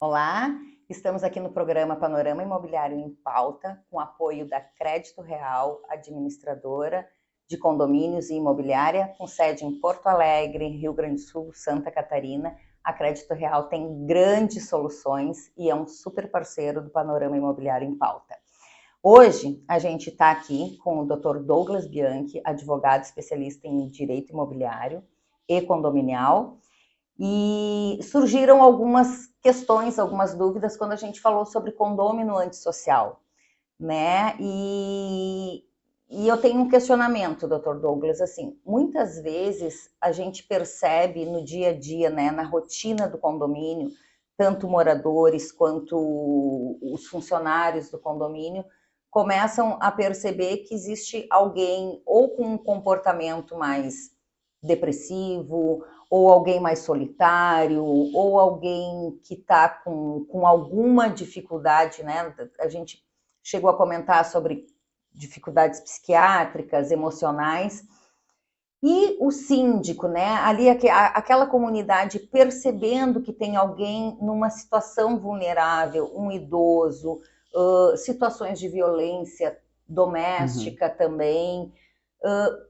Olá, estamos aqui no programa Panorama Imobiliário em Pauta, com apoio da Crédito Real, administradora de condomínios e imobiliária, com sede em Porto Alegre, Rio Grande do Sul, Santa Catarina. A Crédito Real tem grandes soluções e é um super parceiro do Panorama Imobiliário em Pauta. Hoje a gente está aqui com o Dr. Douglas Bianchi, advogado especialista em direito imobiliário e condominial, e surgiram algumas questões, algumas dúvidas quando a gente falou sobre condômino antissocial, né? E eu tenho um questionamento, Dr. Douglas, assim, muitas vezes a gente percebe no dia a dia, né, na rotina do condomínio, tanto moradores quanto os funcionários do condomínio começam a perceber que existe alguém ou com um comportamento mais depressivo, ou alguém mais solitário, ou alguém que está com alguma dificuldade, né? A gente chegou a comentar sobre dificuldades psiquiátricas, emocionais, e o síndico, né? Ali aquela comunidade percebendo que tem alguém numa situação vulnerável, um idoso, situações de violência doméstica também.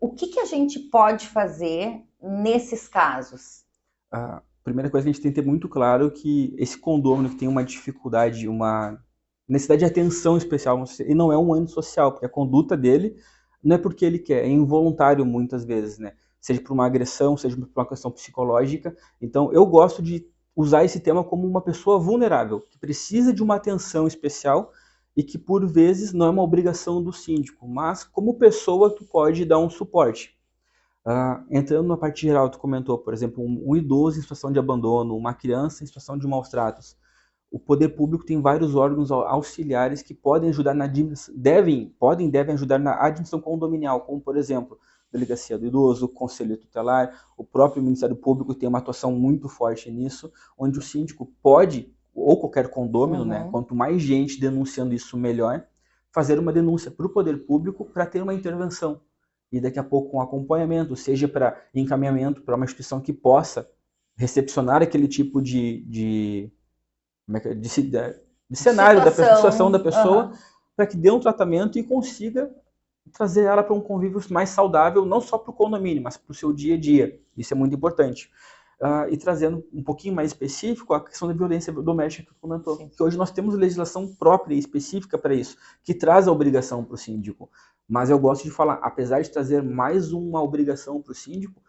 O que a gente pode fazer nesses casos? A primeira coisa que a gente tem que ter muito claro é que esse condômino que tem uma dificuldade, uma necessidade de atenção especial, e não é um antissocial, porque a conduta dele não é porque ele quer, é involuntário muitas vezes, né? Seja por uma agressão, seja por uma questão psicológica. Então, eu gosto de usar esse tema como uma pessoa vulnerável, que precisa de uma atenção especial e que, por vezes, não é uma obrigação do síndico, mas como pessoa tu pode dar um suporte. Entrando na parte geral, tu comentou, por exemplo, um idoso em situação de abandono, uma criança em situação de maus tratos. O poder público tem vários órgãos auxiliares que podem ajudar devem ajudar na administração condominial, como, por exemplo, Delegacia do Idoso, Conselho Tutelar, o próprio Ministério Público tem uma atuação muito forte nisso, onde o síndico pode, ou qualquer condômino, né, quanto mais gente denunciando isso, melhor, fazer uma denúncia para o poder público para ter uma intervenção e daqui a pouco um acompanhamento, seja para encaminhamento para uma instituição que possa recepcionar aquele tipo de cenário da situação da pessoa, para que dê um tratamento e consiga trazer ela para um convívio mais saudável, não só para o condomínio, mas para o seu dia a dia. Isso é muito importante. E trazendo um pouquinho mais específico a questão da violência doméstica que você comentou. Sim. Que hoje nós temos legislação própria e específica para isso, que traz a obrigação para o síndico. Mas eu gosto de falar, apesar de trazer mais uma obrigação para o síndico,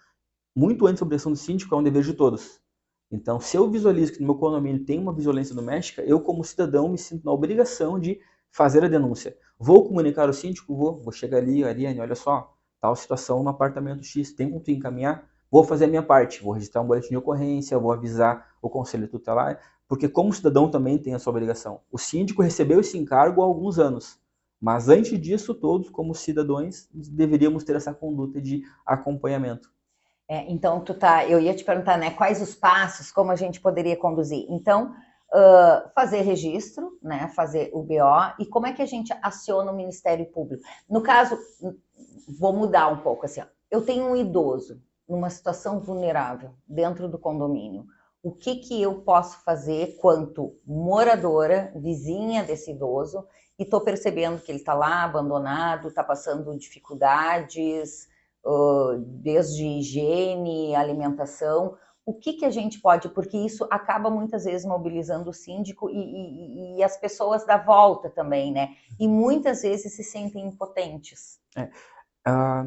muito antes da obrigação do síndico é um dever de todos. Então, se eu visualizo que no meu condomínio tem uma violência doméstica, eu como cidadão me sinto na obrigação de fazer a denúncia. Vou comunicar ao síndico? Vou chegar ali, Ariane, olha só, tal situação no apartamento X, tem como tu encaminhar? Vou fazer a minha parte, vou registrar um boletim de ocorrência, vou avisar o conselho tutelar, porque como cidadão também tem a sua obrigação. O síndico recebeu esse encargo há alguns anos, mas antes disso, todos como cidadãos deveríamos ter essa conduta de acompanhamento. Então, eu ia te perguntar, né, quais os passos, como a gente poderia conduzir. Então, fazer registro, né, fazer o BO, e como é que a gente aciona o Ministério Público? No caso, vou mudar um pouco, assim, ó, eu tenho um idoso numa situação vulnerável dentro do condomínio. O que eu posso fazer quanto moradora, vizinha desse idoso, e estou percebendo que ele está lá abandonado, está passando dificuldades, desde higiene, alimentação. O que a gente pode, porque isso acaba muitas vezes mobilizando o síndico e as pessoas da volta também, né? E muitas vezes se sentem impotentes.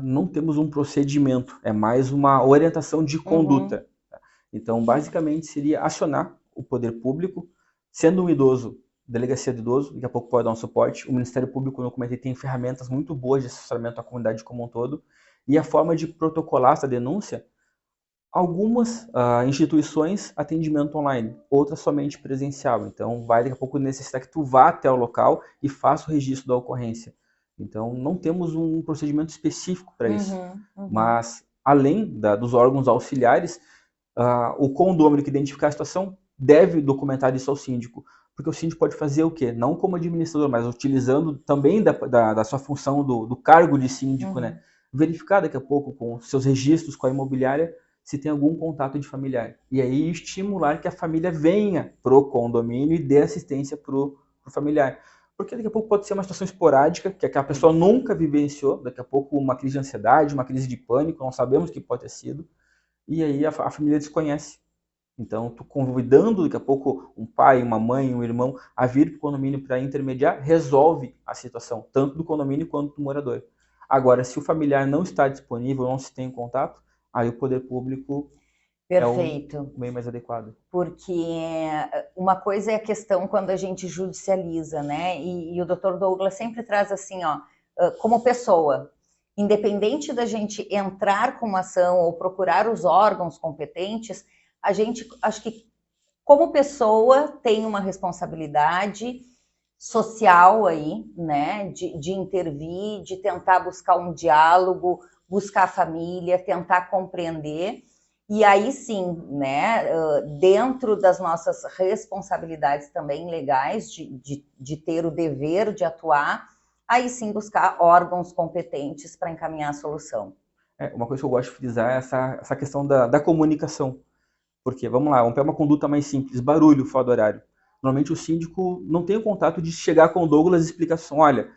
Não temos um procedimento, é mais uma orientação de conduta. Então, basicamente, seria acionar o poder público, sendo um idoso, delegacia do idoso, daqui a pouco pode dar um suporte. O Ministério Público, como eu comentei, tem ferramentas muito boas de assessoramento à comunidade como um todo. E a forma de protocolar essa denúncia, algumas instituições, atendimento online, outras somente presencial. Então, vai daqui a pouco necessitar que tu vá até o local e faça o registro da ocorrência. Então, não temos um procedimento específico para isso. Mas, além dos órgãos auxiliares, o condômino que identificar a situação deve documentar isso ao síndico. Porque o síndico pode fazer o quê? Não como administrador, mas utilizando também da sua função do cargo de síndico, né? Verificar daqui a pouco com seus registros com a imobiliária se tem algum contato de familiar. E aí estimular que a família venha pro condomínio e dê assistência pro familiar. Porque daqui a pouco pode ser uma situação esporádica, que aquela pessoa nunca vivenciou, daqui a pouco uma crise de ansiedade, uma crise de pânico, não sabemos o que pode ter sido, e aí a família desconhece. Então, tu convidando daqui a pouco um pai, uma mãe, um irmão a vir para o condomínio para intermediar, resolve a situação, tanto do condomínio quanto do morador. Agora, se o familiar não está disponível, não se tem contato, aí o poder público Perfeito. É o meio mais adequado. Porque uma coisa é a questão quando a gente judicializa, né? E o Dr. Douglas sempre traz assim, ó, como pessoa, independente da gente entrar com uma ação ou procurar os órgãos competentes, a gente, acho que como pessoa tem uma responsabilidade social aí, né, de intervir, de tentar buscar um diálogo, buscar a família, tentar compreender, e aí sim, né, dentro das nossas responsabilidades também legais, de ter o dever de atuar, aí sim buscar órgãos competentes para encaminhar a solução. Uma coisa que eu gosto de frisar é essa questão da comunicação. Porque, vamos lá, vamos pegar uma conduta mais simples, barulho fora do horário. Normalmente o síndico não tem o contato de chegar com o Douglas e explicar assim, olha,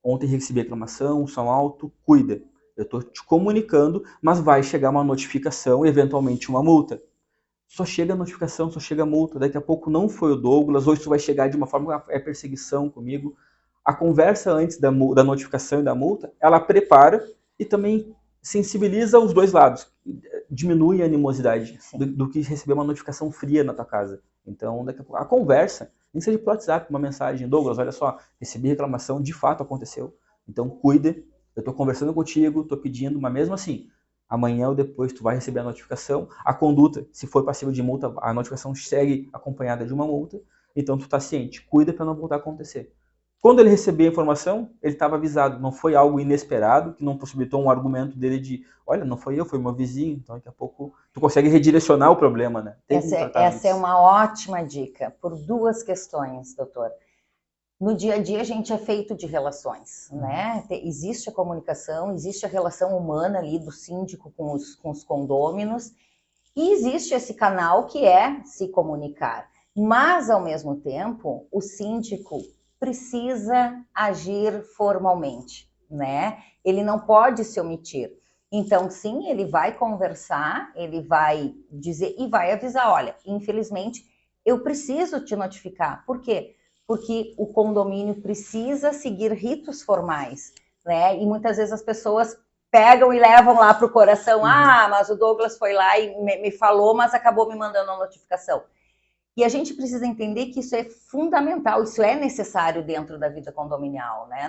ontem recebi reclamação, som alto, cuida. Eu estou te comunicando, mas vai chegar uma notificação, eventualmente uma multa. Só chega a notificação, só chega a multa. Daqui a pouco não foi o Douglas, ou isso vai chegar de uma forma que é perseguição comigo. A conversa antes da notificação e da multa, ela prepara e também sensibiliza os dois lados, diminui a animosidade do que receber uma notificação fria na tua casa. Então, daqui a pouco, a conversa, nem seja por WhatsApp, uma mensagem, Douglas, olha só, recebi reclamação, de fato aconteceu, então cuida, eu estou conversando contigo, estou pedindo, mas mesmo assim, amanhã ou depois tu vai receber a notificação, a conduta, se for passível de multa, a notificação segue acompanhada de uma multa, então tu está ciente, cuida para não voltar a acontecer. Quando ele recebeu a informação, ele estava avisado, não foi algo inesperado, que não possibilitou um argumento dele de, olha, não foi eu, foi meu vizinho, então daqui a pouco tu consegue redirecionar o problema, né? Essa é uma ótima dica, por duas questões, doutor. No dia a dia a gente é feito de relações, né? Existe a comunicação, existe a relação humana ali do síndico com os condôminos, e existe esse canal que é se comunicar. Mas, ao mesmo tempo, o síndico precisa agir formalmente, né? Ele não pode se omitir. Então, sim, ele vai conversar, ele vai dizer e vai avisar, olha, infelizmente, eu preciso te notificar. Por quê? Porque o condomínio precisa seguir ritos formais, né? E muitas vezes as pessoas pegam e levam lá para o coração, mas o Douglas foi lá e me falou, mas acabou me mandando a notificação. E a gente precisa entender que isso é fundamental, isso é necessário dentro da vida condominial, né?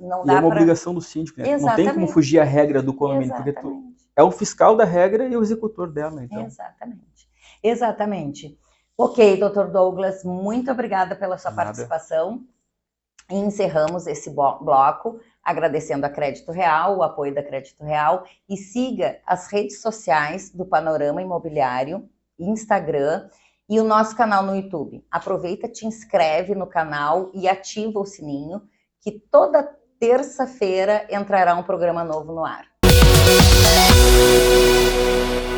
Não dá e é uma obrigação do síndico, né? Não tem como fugir a regra do condomínio, porque tu é o fiscal da regra e o executor dela, então. Exatamente. Ok, doutor Douglas, muito obrigada pela sua participação. E encerramos esse bloco agradecendo a Crédito Real, o apoio da Crédito Real, e siga as redes sociais do Panorama Imobiliário, Instagram, e o nosso canal no YouTube. Aproveita, te inscreve no canal e ativa o sininho, que toda terça-feira entrará um programa novo no ar.